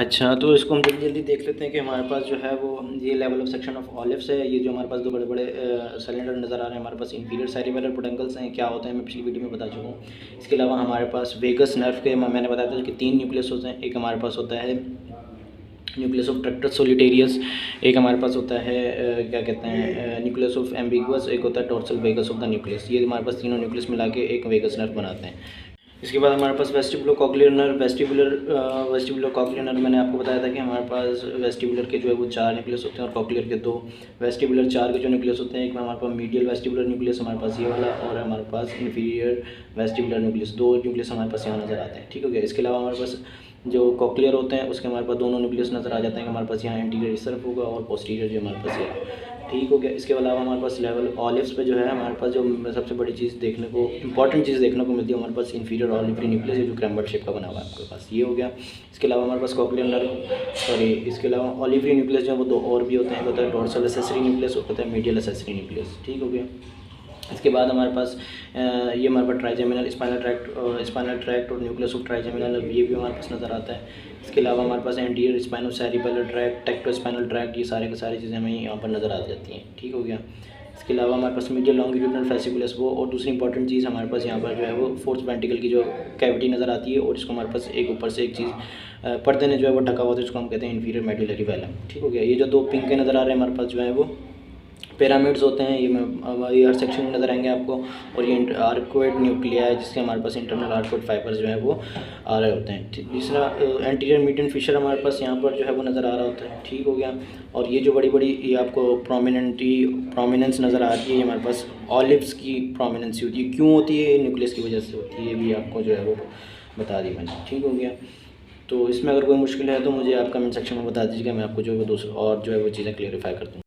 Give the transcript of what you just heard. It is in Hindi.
अच्छा, तो इसको हम जल्दी जल्दी देख लेते हैं कि हमारे पास जो है वो ये level of section of olives है। ये जो हमारे पास दो बड़े बड़े सिलेंडर नज़र आ रहे हैं, हमारे पास इंफीरियर सेरिबेलर पोटेंकल्स हैं। क्या होते हैं मैं पिछली वीडियो में बता चुका हूँ। इसके अलावा हमारे पास वेगस नर्व के मैंने बताया था कि 3 न्यूक्लियस होते हैं। एक हमारे पास होता है न्यूक्लियस ऑफ ट्रैक्टस सोलिटेरियस, एक हमारे पास होता है क्या कहते हैं न्यूक्लियस ऑफ एम्बिगुअस, एक होता है dorsal vagus of the nucleus. ये हमारे पास तीनों न्यूक्लियस मिला के एक वेगस नर्व बनाते हैं। इसके बाद हमारे पास वेस्टिबुलो कॉक्लियर नर्व। वेस्टिबुलो कॉक्लियर नर्व मैंने आपको बताया था कि हमारे पास वेस्टिबुलर के जो है वो 4 न्यूक्लियस होते हैं और कॉक्लियर के 2। वेस्टिबुलर 4 के जो न्यूक्लियस होते हैं, एक में हमारे पास मीडियल वेस्टिबुलर न्यूक्लियस हमारे पास ये वाला, और हमारे पास इन्फीरियर वेस्टिबुलर न्यूक्लियस, 2 न्यूक्लियस हमारे पास यहाँ नज़र आते हैं। ठीक हो गया। इसके अलावा हमारे पास जो कॉक्लियर होते हैं उसके हमारे पास दोनों न्यूक्लियस नज़र आ जाते हैं कि हमारे पास यहाँ एंटीरियर इस तरफ होगा और पोस्टीरियर जो हमारे पास ये। ठीक हो गया। इसके अलावा हमारे पास लेवल ऑलिव्स पे जो है हमारे पास जो सबसे बड़ी चीज़ देखने को इंपॉर्टेंट चीज़ देखने को मिलती है, हमारे पास इंफीरियर ऑलिवरी न्यूक्लियस है जो क्रैम्बर्ट शेप का बना हुआ है आपके पास, ये हो गया। इसके अलावा हमारे पास कॉक्लियर नर्व इसके अलावा ऑलिवरी न्यूक्लियस जो है वो 2 और भी होते हैं, होता है डोर्सल एसेसरी न्यूक्लियस और होता है मीडियल एसेसरी न्यूक्लियस। ठीक हो गया। इसके बाद हमारे पास ये हमारे पास ट्राइजेमिनल स्पाइनल ट्रैक्ट और न्यूक्लियस ऑफ ट्राइजेमिनल ये भी हमारे पास नज़र आता है। इसके अलावा हमारे पास एंटीरियर स्पाइनोसेरिबेलर ट्रैक्ट, टेक्टो स्पाइनल ट्रैक्ट, ये सारे के सारी चीज़ें हमें यहाँ पर नज़र आ जाती हैं। ठीक हो गया। इसके अलावा हमारे पास मीडियल लॉन्गिट्यूडिनल फेसिकुलस वो, और दूसरी इंपॉर्टेंट चीज़ हमारे पास यहाँ पर जो है वो फोर्थ वेंट्रिकल की जो कैविटी नज़र आती है, और इसको हमारे पास एक ऊपर से एक चीज़ पर्दे ने जो है वो ढका हुआ था, जिसको हम कहते हैं इन्फीरियर मेडुलरी वेलम। ठीक हो गया। ये जो 2 पिंक के नज़र आ रहे हैं हमारे पास जो है वो पिरामिड्स होते हैं। ये हर सेक्शन में नज़र आएंगे आपको, और ये आर्कोइड न्यूक्लिया है जिसके हमारे पास इंटरनल आर्कोइड फाइबर्स जो है वो आ रहे होते हैं। तीसरा एंटीरियर मीडियन फिशर हमारे पास यहाँ पर जो है वो नज़र आ रहा होता है। ठीक हो गया। और ये जो बड़ी बड़ी ये आपको प्रोमिनेंस नज़र आ रही है, हमारे पास ऑलिव्स की प्रोमिनेंस होती है। क्यों होती है? न्यूक्लियस की वजह से होती है, ये भी आपको जो है वो बता दी मैंने। ठीक हो गया। तो इसमें अगर कोई मुश्किल है तो मुझे आप कमेंट सेक्शन में बता दीजिएगा, मैं आपको जो है वो दूसरा और जो है वो चीज़ें क्लियरिफाई कर दूँगा।